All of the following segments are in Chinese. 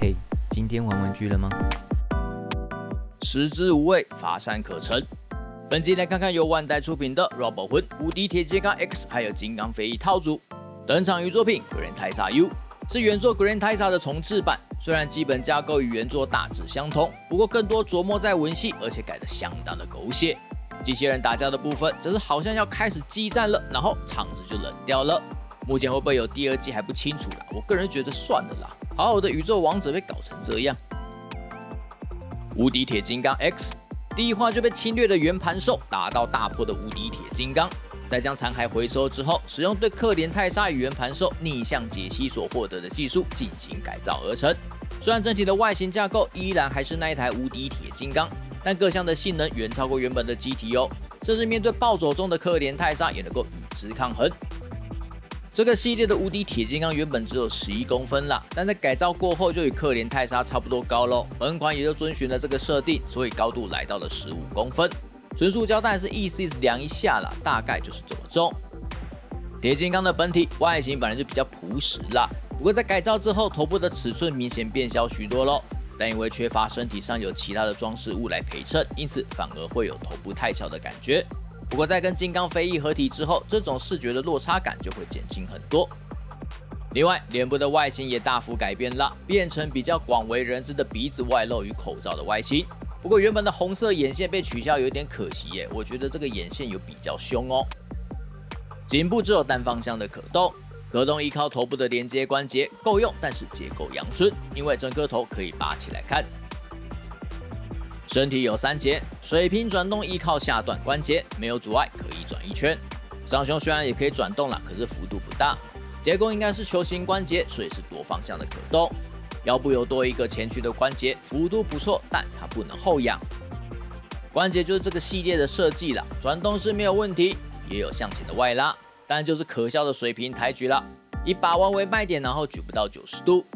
嘿，今天玩玩具了吗？食之无味，乏善可陈。本集来看看由万代出品的《Robo 魂》无敌铁金刚 X 还有金刚飞翼套组。登场于作品 Grand Taisa U， 是原作 Grand Taisa 的重制版。虽然基本架构与原作大致相同，不过更多琢磨在文戏，而且改得相当的狗血。机器人打架的部分，则是好像要开始激战了，然后场子就冷掉了。目前会不会有第二季还不清楚啦，我个人觉得算了啦，好好的宇宙王者被搞成这样。无敌铁金刚 X 第一话就被侵略的圆盘兽打到大破的无敌铁金刚，在将残骸回收之后，使用对克连泰莎与圆盘兽逆向解析所获得的技术进行改造而成。虽然整体的外形架构依然还是那一台无敌铁金刚，但各项的性能远超过原本的机体哦，甚至面对暴走中的克连泰莎也能够与之抗衡。这个系列的无敌铁金刚原本只有11公分啦，但在改造过后就与克连泰莎差不多高咯。本款也就遵循了这个设定，所以高度来到了15公分。纯塑胶当然是意思量一下啦，大概就是这么重。铁金刚的本体外形本来就比较朴实啦，不过在改造之后，头部的尺寸明显变小许多咯。但因为缺乏身体上有其他的装饰物来陪衬，因此反而会有头部太小的感觉。不过在跟金刚飞翼合体之后，这种视觉的落差感就会减轻很多。另外，脸部的外形也大幅改变了，变成比较广为人知的鼻子外露与口罩的外形。不过原本的红色眼线被取消有点可惜耶，我觉得这个眼线有比较凶哦。颈部只有单方向的可动，可动依靠头部的连接关节够用，但是结构阳春，因为整颗头可以拔起来看。身体有3节，水平转动依靠下段关节，没有阻碍，可以转一圈。上胸虽然也可以转动啦，可是幅度不大。结构应该是球形关节，所以是多方向的可动。腰部有多一个前屈的关节，幅度不错，但它不能后仰。关节就是这个系列的设计啦，转动是没有问题，也有向前的外拉，但就是可笑的水平抬举啦，以把弯为卖点，然后举不到90度。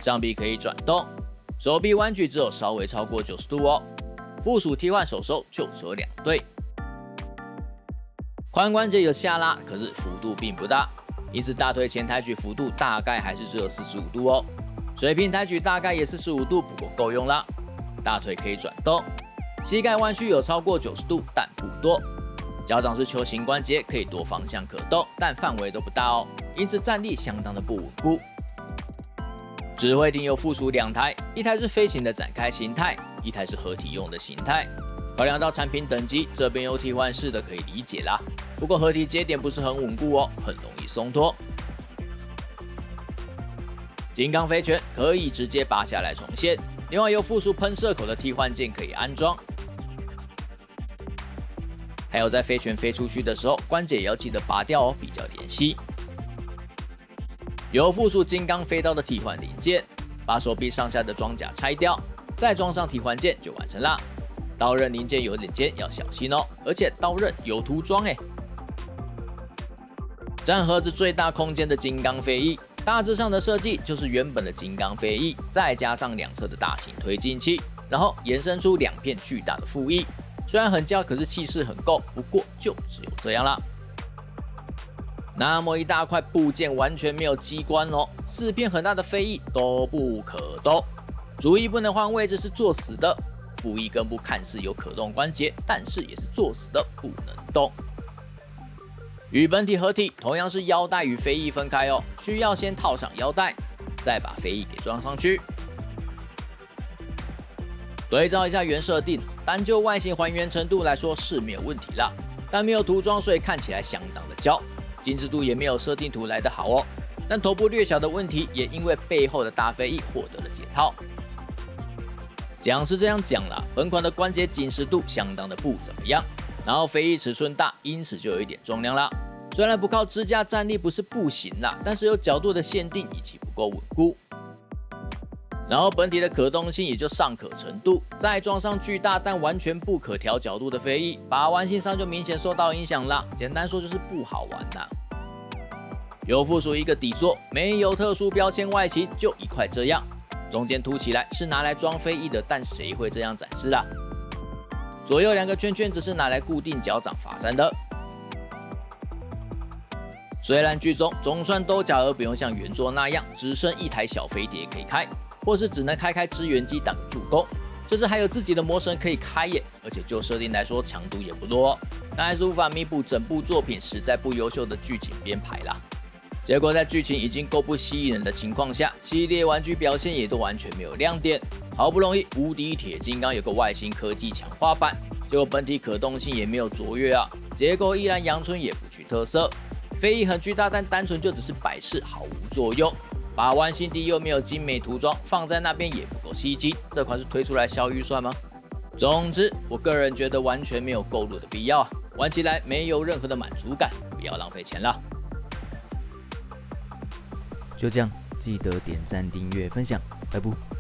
上臂可以转动，手臂弯举只有稍微超过90度哦。附属替换手收就只有2对，髋关节有下拉，可是幅度并不大，因此大腿前抬举幅度大概还是只有45度哦。水平抬举大概也是45度，不过够用啦。大腿可以转动，膝盖弯曲有超过90度，但不多。脚掌是球形关节，可以多方向可动，但范围都不大哦，因此站立相当的不稳固。指挥艇有附属2台，一台是飞行的展开形态，一台是合体用的形态。考量到产品等级，这边有替换式的可以理解啦。不过合体接点不是很稳固哦，很容易松脱。金刚飞拳可以直接拔下来重现，另外有附属喷射口的替换键可以安装。还有在飞拳飞出去的时候，关节也要记得拔掉哦，比较怜惜。有附属金刚飞刀的替换零件，把手臂上下的装甲拆掉，再装上替换件就完成啦。刀刃零件有点尖，要小心哦，而且刀刃有涂装诶。占盒子最大空间的金刚飞翼，大致上的设计就是原本的金刚飞翼，再加上2侧的大型推进器，然后延伸出2片巨大的副翼。虽然很娇，可是气势很够，不过就只有这样啦。那么一大块部件完全没有机关哦，4片很大的飞翼都不可动。主翼不能换位置是作死的，副翼根部看似有可动关节，但是也是作死的，不能动。与本体合体同样是腰带与飞翼分开哦，需要先套上腰带，再把飞翼给装上去。对照一下原设定，单就外形还原程度来说是没有问题啦，但没有涂装，所以看起来相当的焦。精致度也没有设定图来得好哦，但头部略小的问题也因为背后的大飞翼获得了解套。讲是这样讲啦，本款的关节紧实度相当的不怎么样，然后飞翼尺寸大，因此就有一点重量啦。虽然不靠支架站立不是不行啦，但是有角度的限定以及不够稳固。然后本体的可动性也就尚可程度，再装上巨大但完全不可调角度的飞翼，把玩性上就明显受到影响啦。简单说就是不好玩啦。有附属一个底座，没有特殊标签外形，就一块这样，中间凸起来是拿来装飞翼的，但谁会这样展示啦？左右2个圈圈只是拿来固定脚掌法扇的。虽然剧中总算都假而不用像原作那样只剩1台小飞碟可以开，或是只能开支援机挡助攻，甚至还有自己的魔神可以开眼，而且就设定来说强度也不弱，但还是无法弥补整部作品实在不优秀的剧情编排啦。结果在剧情已经够不吸引人的情况下，系列玩具表现也都完全没有亮点。好不容易无敌铁金刚有个外星科技强化版，结果本体可动性也没有卓越啊，结构依然阳春也不具特色，飞翼很巨大，但单纯就只是摆饰，毫无作用。把玩新地又没有精美涂装，放在那边也不够吸睛，这款是推出来消预算吗？总之，我个人觉得完全没有购入的必要啊，玩起来没有任何的满足感，不要浪费钱啦。就这样，记得点赞、订阅、分享，拜拜。